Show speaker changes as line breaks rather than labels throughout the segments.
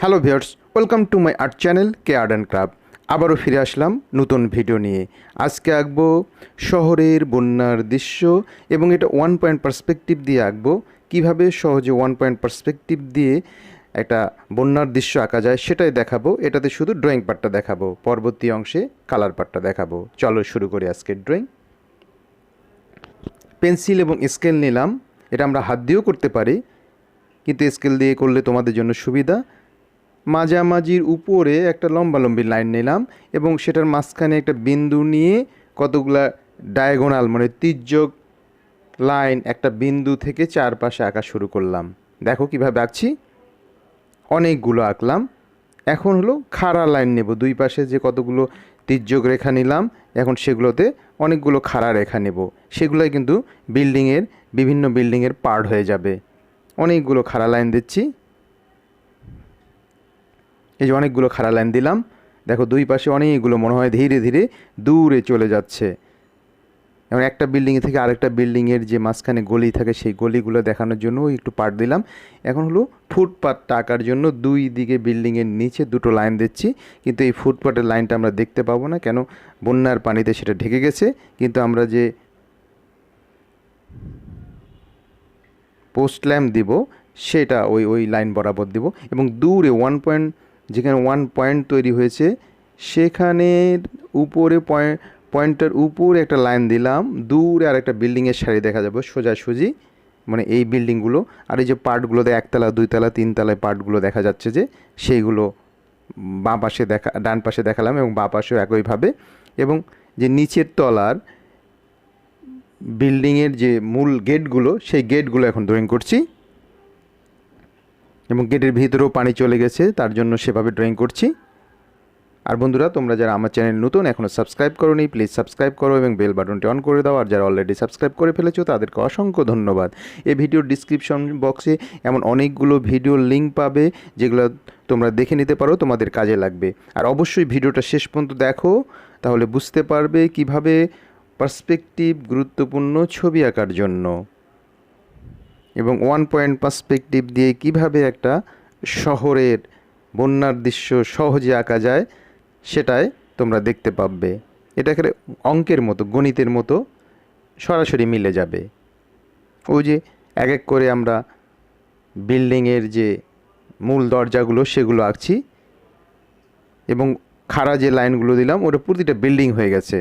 Hello viewers, welcome to my art channel K art and craft. আবারও ফিরে আসলাম নতুন video নিয়ে। আজকে আঁকবো শহরের বন্যার দৃশ্য এবং এটা ওয়ান পয়েন্ট পার্সপেক্টিভ দিয়ে আঁকবো। কীভাবে সহজে ওয়ান পয়েন্ট পার্সপেক্টিভ দিয়ে একটা বন্যার দৃশ্য আঁকা যায় সেটাই দেখাবো। এটাতে শুধু ড্রয়িং পার্টটা দেখাবো, পরবর্তী অংশে কালার পার্টটা দেখাবো। চলো শুরু করি আজকের ড্রয়িং। পেন্সিল এবং স্কেল নিলাম। এটা আমরা হাত দিয়েও করতে পারি, কিন্তু স্কেল দিয়ে করলে তোমাদের জন্য সুবিধা। মাঝামাঝির উপরে একটা লম্বালম্বি লাইন নিলাম এবং সেটার মাঝখানে একটা বিন্দু নিয়ে কতগুলা ডায়াগোনাল মানে তির্যক লাইন একটা বিন্দু থেকে চারপাশে আঁকা শুরু করলাম। দেখো কিভাবে আঁকছি, অনেকগুলো আঁকলাম। এখন হলো খাড়া লাইন নেব, দুই পাশে যে কতগুলো তির্যক রেখা নিলাম এখন সেগুলোতে অনেকগুলো খাড়া রেখা নেব। সেগুলোই কিন্তু বিভিন্ন বিল্ডিংয়ের পার্ট হয়ে যাবে। অনেকগুলো খাড়া লাইন দিচ্ছি, এই যে অনেকগুলো খাড়া লাইন দিলাম। দেখো দুই পাশে অনেকগুলো মনে হয় ধীরে ধীরে দূরে চলে যাচ্ছে। এবং একটা বিল্ডিং থেকে আরেকটা বিল্ডিংয়ের যে মাঝখানে গলি থাকে সেই গলিগুলো দেখানোর জন্য একটু পার্ট দিলাম। এখন হলো ফুটপাথটা আঁকার জন্য দুই দিকে বিল্ডিংয়ের নিচে দুটো লাইন দিচ্ছি, কিন্তু এই ফুটপাথের লাইনটা আমরা দেখতে পাবো না, কেন বন্যার পানিতে সেটা ঢেকে গেছে। কিন্তু আমরা যে পোস্ট ল্যাম্প দিব সেটা ওই লাইন বরাবর দিব এবং দূরে যেখানে ওয়ান পয়েন্ট তৈরি হয়েছে সেখানের উপরে পয়েন্টের উপরে একটা লাইন দিলাম। দূরে আর একটা বিল্ডিংয়ের সারি দেখা যাবে সোজাসুজি, মানে এই বিল্ডিংগুলো। আর এই যে পার্টগুলোতে একতলা দুইতলা তিনতলায় পার্টগুলো দেখা যাচ্ছে যে সেইগুলো বাঁ পাশে ডান পাশে দেখালাম এবং বাঁ পাশেও একইভাবে। এবং যে নিচের তলার বিল্ডিংয়ের যে মূল গেটগুলো সেই গেটগুলো এখন ড্রয়িং করছি এবং গেটের ভিতরেও পানি চলে গেছে, তার জন্য সেভাবে ড্রয়িং করছি। আর বন্ধুরা, তোমরা যারা আমার চ্যানেল নতুন এখনও সাবস্ক্রাইব করোনি, প্লিজ সাবস্ক্রাইব করো এবং বেল বাটনটি অন করে দাও। আর যারা অলরেডি সাবস্ক্রাইব করে ফেলেছো তাদেরকে অসংখ্য ধন্যবাদ। এই ভিডিওর ডিসক্রিপশন বক্সে এমন অনেকগুলো ভিডিওর লিঙ্ক পাবে যেগুলো তোমরা দেখে নিতে পারো, তোমাদের কাজে লাগবে। আর অবশ্যই ভিডিওটা শেষ পর্যন্ত দেখো, তাহলে বুঝতে পারবে কিভাবে পার্সপেক্টিভ গুরুত্বপূর্ণ ছবি আঁকার জন্য এবং ওয়ান পয়েন্ট পার্সপেক্টিভ দিয়ে কিভাবে একটা শহরের বন্যার দৃশ্য সহজে আঁকা যায় সেটাই তোমরা দেখতে পাবে। এটা একটা অঙ্কের মতো, গণিতের মতো সরাসরি মিলে যাবে। ওই যে এক এক করে আমরা বিল্ডিংয়ের যে মূল দরজাগুলো সেগুলো আঁকছি এবং খাড়া যে লাইনগুলো দিলাম ওটা প্রতিটা বিল্ডিং হয়ে গেছে।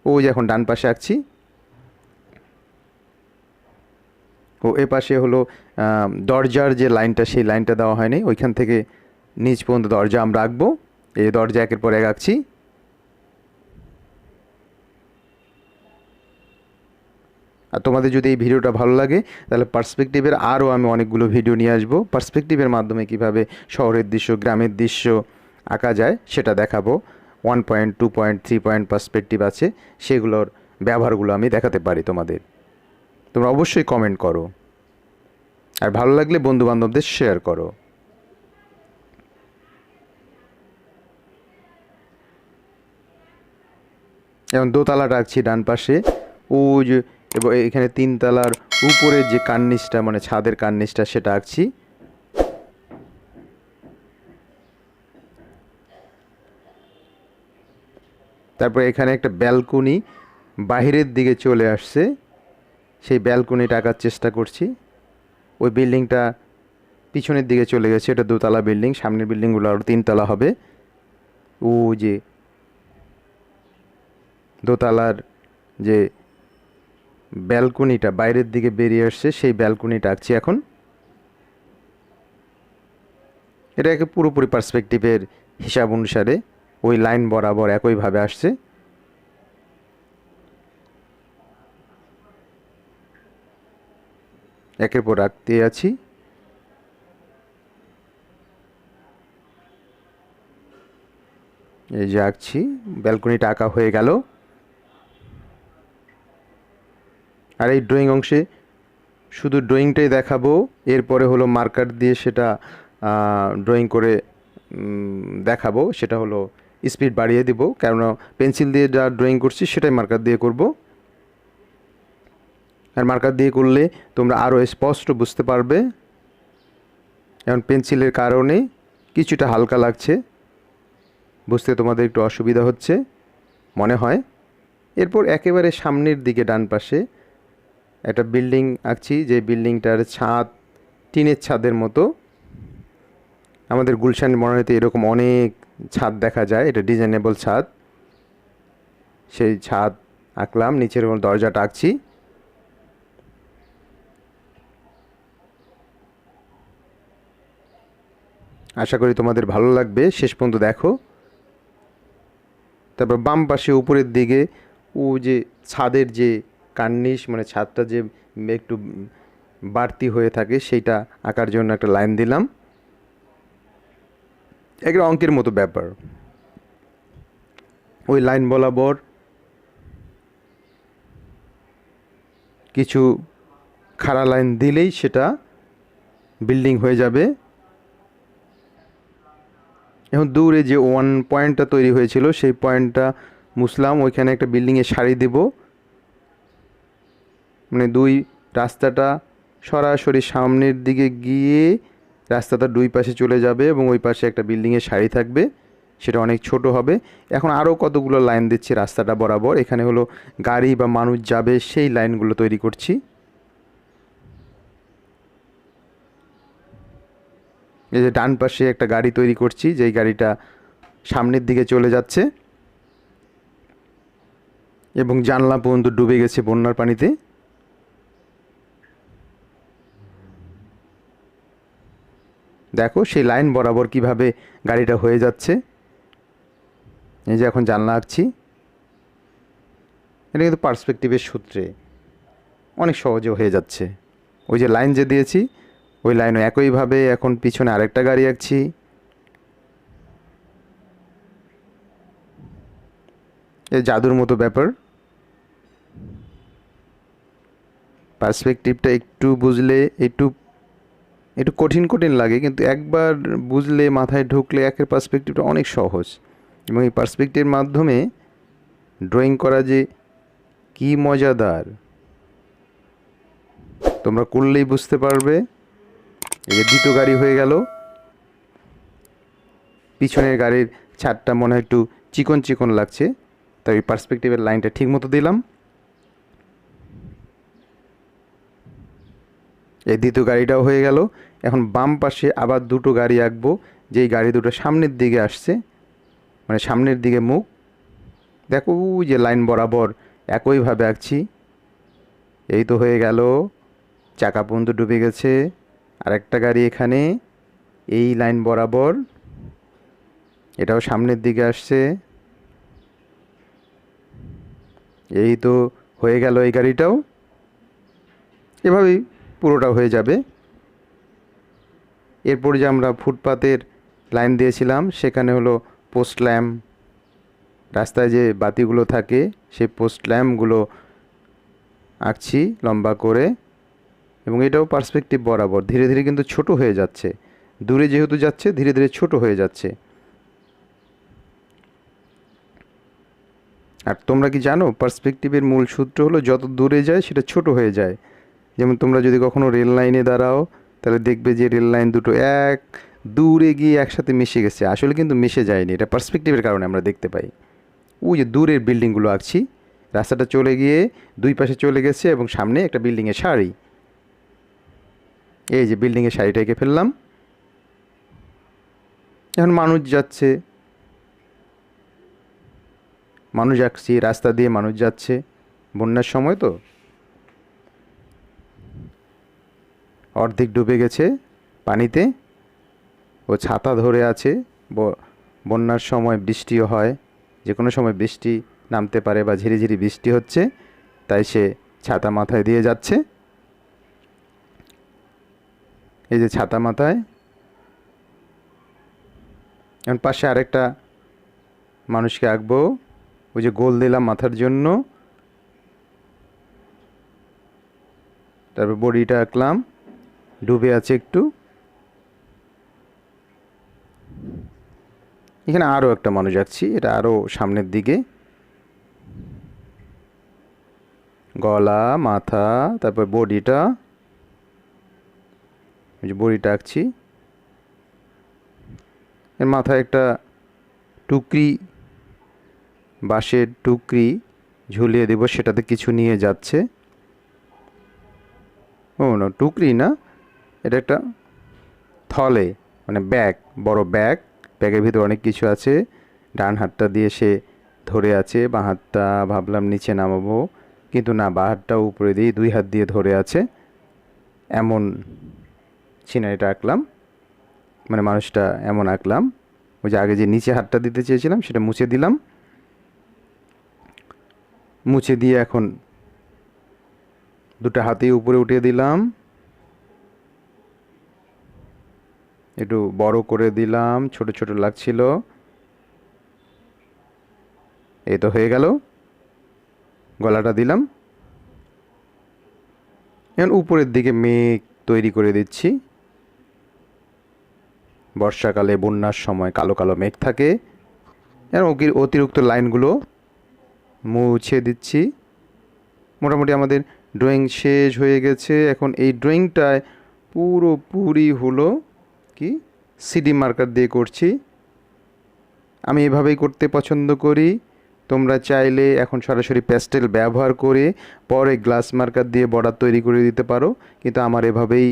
ওই যে এখন ডান পাশে আঁকছি। ও এ পাশে হলো দরজার যে লাইনটা সেই লাইনটা দেওয়া হয়নি, ওইখান থেকে নিচ পর্যন্ত দরজা আমরা আঁকবো। এই দরজা একের পর এক আঁকছি। আর তোমাদের যদি এই ভিডিওটা ভালো লাগে তাহলে পার্সপেক্টিভের আরও আমি অনেকগুলো ভিডিও নিয়ে আসবো। পার্সপেক্টিভের মাধ্যমে কিভাবে শহরের দৃশ্য গ্রামের দৃশ্য আঁকা যায় সেটা দেখাবো। 1 পয়েন্ট 2 পয়েন্ট 3 পয়েন্ট পার্সপেক্টিভ আছে, সেগুলোর ব্যবহারগুলো আমি দেখাতে পারি তোমাদের। তোমরা অবশ্যই কমেন্ট করো আর ভালো লাগলে বন্ধুবান্ধবদের শেয়ার করো। যেমন দোতলাটা আঁকছি ডান পাশে, ও যে এবং এখানে তিনতলার উপরে যে কার্নিশটা মানে ছাদের কার্নিশটা সেটা আঁকছি। তারপরে এখানে একটা ব্যালকনি বাহিরের দিকে চলে আসছে, সেই ব্যালকনিটা আঁকার চেষ্টা করছি। ওই বিল্ডিংটা পিছনের দিকে চলে গেছে, এটা দোতলা বিল্ডিং, সামনের বিল্ডিংগুলো আরও তিনতলা হবে। ও যে দোতলার যে ব্যালকনিটা বাইরের দিকে বেরিয়ে আসছে সেই ব্যালকনিটা আঁকছি এখন। এটাকে পুরোপুরি পার্সপেক্টিভের হিসাব অনুসারে ওই লাইন বরাবর একইভাবে আসছে। একের পর আঁকতে আছি। এই যে আঁকছি, ব্যালকনিটা আঁকা হয়ে গেল। আর এই ড্রয়িং অংশে শুধু ড্রয়িংটাই দেখাবো, এরপরে হলো মার্কার দিয়ে সেটা ড্রয়িং করে দেখাবো। সেটা হলো স্পিড বাড়িয়ে দিব, কেননা পেন্সিল দিয়ে যা ড্রয়িং করছি সেটাই মার্কার দিয়ে করব। আর মার্কার দিয়ে করলে তোমরা আরও স্পষ্ট বুঝতে পারবে। এখন পেন্সিলের কারণে কিছুটা হালকা লাগছে, বুঝতে তোমাদের একটু অসুবিধা হচ্ছে মনে হয়। এরপর একেবারে সামনের দিকে ডান পাশে একটা বিল্ডিং আঁকছি, যে বিল্ডিংটার ছাদ টিনের ছাদের মতো। আমাদের গুলশান বনানীতে এরকম অনেক ছাদ দেখা যায়, এটা ডিজাইনেবল ছাদ। সেই ছাদ আঁকলাম, নিচের দরজাটা আঁকছি। আশা করি তোমাদের ভালো লাগবে, শেষ পর্যন্ত দেখো। তারপর বাম পাশে উপরের দিকে ও যে ছাদের যে কার্নিশ, মানে ছাদটা যে একটু বাড়তি হয়ে থাকে, সেইটা আঁকার জন্য একটা লাইন দিলাম। একটা অঙ্কের মতো ব্যাপার। ওই লাইন বরাবর কিছু খাড়া লাইন দিলেই সেটা বিল্ডিং হয়ে যাবে। এখন দূরে যে ওয়ান পয়েন্টটা তৈরি হয়েছিল সেই পয়েন্টটা মুছলাম, ওইখানে একটা বিল্ডিংয়ের সারি দেব। মানে দুই রাস্তাটা সরাসরি সামনের দিকে গিয়ে রাস্তাটা দুই পাশে চলে যাবে এবং ওই পাশে একটা বিল্ডিংয়ের সারি থাকবে, সেটা অনেক ছোট হবে। এখন আরও কতগুলো লাইন দিচ্ছি রাস্তাটা বরাবর, এখানে হলো গাড়ি বা মানুষ যাবে সেই লাইনগুলো তৈরি করছি। এই যে ডান পাশে একটা গাড়ি তৈরি করছি, যেই গাড়িটা সামনের দিকে চলে যাচ্ছে এবং জানলা পর্যন্ত ডুবে গেছে বন্যার পানিতে। দেখো সেই লাইন বরাবর কিভাবে গাড়িটা হয়ে যাচ্ছে। এই যে এখন জানলা আঁকছি, এটা কিন্তু পার্সপেক্টিভের সূত্রে অনেক সহজে হয়ে যাচ্ছে। ওই যে লাইন যে দিয়েছি ওই লাইনও একইভাবে এখন পিছনে আরেকটা গাড়ি আঁকছি। এই জাদুর মতো ব্যাপার। পার্সপেক্টিভটা একটু বুঝলে একটু একটু কঠিন কঠিন লাগে, কিন্তু একবার বুঝলে মাথায় ঢুকলে একের পার্সপেক্টিভটা অনেক সহজ। এবং এই পার্সপেক্টিভের মাধ্যমে ড্রয়িং করা যে কি মজাদার, তোমরা করলেই বুঝতে পারবে। এই যে দ্বিতীয় গাড়ি হয়ে গেল, পিছনের গাড়ির ছাদটা মনে হয় একটু চিকন চিকন লাগছে, তাই পার্সপেক্টিভের লাইনটা ঠিক মতো দিলাম। এই দ্বিতীয় গাড়িটাও হয়ে গেল। এখন বাম পাশে আবার দুটো গাড়ি আঁকবো, যেই গাড়ি দুটো সামনের দিকে আসছে, মানে সামনের দিকে মুখ। দেখো ওই যে লাইন বরাবর একইভাবে আঁকছি। এই তো হয়ে গেল, চাকা পর্যন্ত ডুবে গেছে। আরেকটা গাড়ি এখানে এই লাইন বরাবর, এটাও সামনের দিকে আসছে। এই তো হয়ে গেল এই গাড়িটাও। এভাবেই পুরোটা হয়ে যাবে। এরপর যে আমরা ফুটপাতের লাইন দিয়েছিলাম সেখানে হলো পোস্ট ল্যাম্প, রাস্তায় যে বাতিগুলো থাকে সেই পোস্ট ল্যাম্পগুলো আঁকছি লম্বা করে। এবং এটাও পার্সপেক্টিভ বরাবর ধীরে ধীরে কিন্তু ছোট হয়ে যাচ্ছে, দূরে যেহেতু যাচ্ছে ধীরে ধীরে ছোট হয়ে যাচ্ছে। আর তোমরা কি জানো পার্সপেক্টিভের মূল সূত্র হলো যত দূরে যায় সেটা ছোট হয়ে যায়। যেমন তোমরা যদি কখনো রেল লাইনে দাঁড়াও তাহলে দেখবে যে রেল লাইন দুটো এক দূরে গিয়ে একসাথে মিশে গেছে, আসলে কিন্তু মিশে যায়নি, এটা পার্সপেক্টিভের কারণে আমরা দেখতে পাই। ওই যে দূরের বিল্ডিংগুলো আঁকছি, রাস্তাটা চলে গিয়ে দুই পাশে চলে গেছে এবং সামনে একটা বিল্ডিংয়ের সারি। এই যে বিল্ডিংয়ের সারিটা এঁকে ফেললাম। এখন মানুষ যাচ্ছে, মানুষ আঁকছি, রাস্তা দিয়ে মানুষ যাচ্ছে, বন্যার সময় তো অর্ধেক ডুবে গেছে পানিতে, ও ছাতা ধরে আছে। বন্যার সময় বৃষ্টিও হয়, যে কোনো সময় বৃষ্টি নামতে পারে বা ঝিরিঝিরি বৃষ্টি হচ্ছে, তাই সে ছাতা মাথায় দিয়ে যাচ্ছে। এই যে ছাতা মাথায়। এখন পাশে আরেকটা মানুষকে আঁকবো, ওই যে গোল দিলাম মাথার জন্য। তারপর বডিটা আঁকলাম, ডুবে আছে একটু। এখানে আরও একটা মানুষ আঁকছি, এটা আরও সামনের দিকে, গলা মাথা তারপর বডিটা, ওই যে বডিটা আঁকছি। এর মাথায় একটা টুকরি, বাঁশের টুকরি ঝুলিয়ে দেব, সেটাতে কিছু নিয়ে যাচ্ছে। ও না, টুকরি না, এটা একটা থলে, মানে ব্যাগ, বড় ব্যাগ। ব্যাগের ভিতরে অনেক কিছু আছে। ডান হাতটা দিয়ে সে ধরে আছে, বাঁ হাতটা ভাবলাম নিচে নামাবো, কিন্তু না, বাঁ হাতটা উপরে দিয়ে 2 হাত দিয়ে ধরে আছে। এমন সিনারিটা আঁকলাম, মানে মানুষটা এমন আঁকলাম। ওই যে আগে যে নিচে হাতটা দিতে চেয়েছিলাম সেটা মুছে দিলাম। মুছে দিয়ে এখন 2টা হাতই উপরে উঠিয়ে দিলাম, একটু বড় করে দিলাম, ছোট ছোট লাগছিল। এই তো হয়ে গেল। গলাটা দিলাম। এখন উপরের দিকে মেঘ তৈরি করে দিচ্ছি। বর্ষাকালে বন্যার সময় কালো কালো মেঘ থাকে। এখন অতিরিক্ত লাইনগুলো মুছে দিচ্ছি। মোটামুটি আমাদের ড্রয়িং শেষ হয়ে গেছে। এখন এই ড্রয়িংটায় পুরোপুরি হলো কি সিডি মার্কার দিয়ে করছি। আমি এভাবেই করতে পছন্দ করি। তোমরা চাইলে এখন সরাসরি প্যাস্টেল ব্যবহার করে পরে গ্লাস মার্কার দিয়ে বর্ডার তৈরি করে দিতে পারো, কিন্তু আমার এভাবেই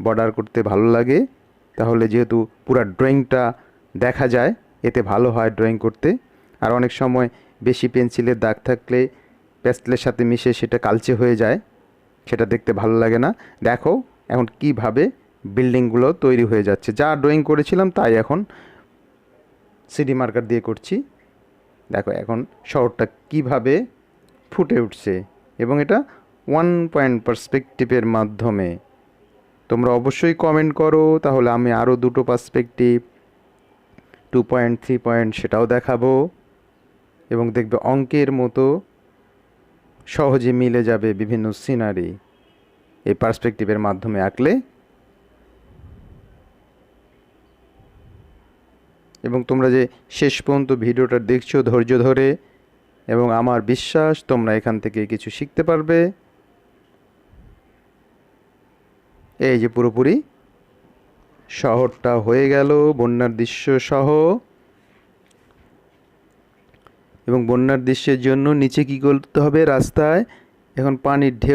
বর্ডার করতে ভালো লাগে। তাহলে যেহেতু পুরো ড্রয়িংটা দেখা যায়, এতে ভালো হয় ড্রয়িং করতে। আর অনেক সময় বেশি পেন্সিলের দাগ থাকলে প্যাস্টেলের সাথে মিশে সেটা কালচে হয়ে যায়, সেটা দেখতে ভালো লাগে না। দেখো এখন কিভাবে বিল্ডিংগুলো তৈরি হয়ে যাচ্ছে। যা ড্রয়িং করেছিলাম তাই এখন সিডি মার্কার দিয়ে করছি। দেখো এখন শহরটা কিভাবে ফুটে উঠছে, এবং এটা 1 পয়েন্ট পার্সপেক্টিভের মাধ্যমে। তোমরা অবশ্যই কমেন্ট করো, তাহলে আমি আরও 2টো পার্সপেক্টিভ, 2 পয়েন্ট, 3 পয়েন্ট সেটাও দেখাবো। এবং দেখবে অঙ্কের মতো সহজে মিলে যাবে বিভিন্ন সিনারি এই পার্সপেক্টিভের মাধ্যমে আঁকলে। এবং তোমরা যে শেষ পর্যন্ত ভিডিওটা দেখছো ধৈর্য ধরে, এবং আমার বিশ্বাস তোমরা এখান থেকে কিছু শিখতে পারবে। এই যে পুরোপুরি শহরটা হয়ে গেল বন্যার দৃশ্য সহ। এবং বন্যার দৃশ্যের জন্য নিচে কি করতে হবে, রাস্তায় এখন পানির ঢেউ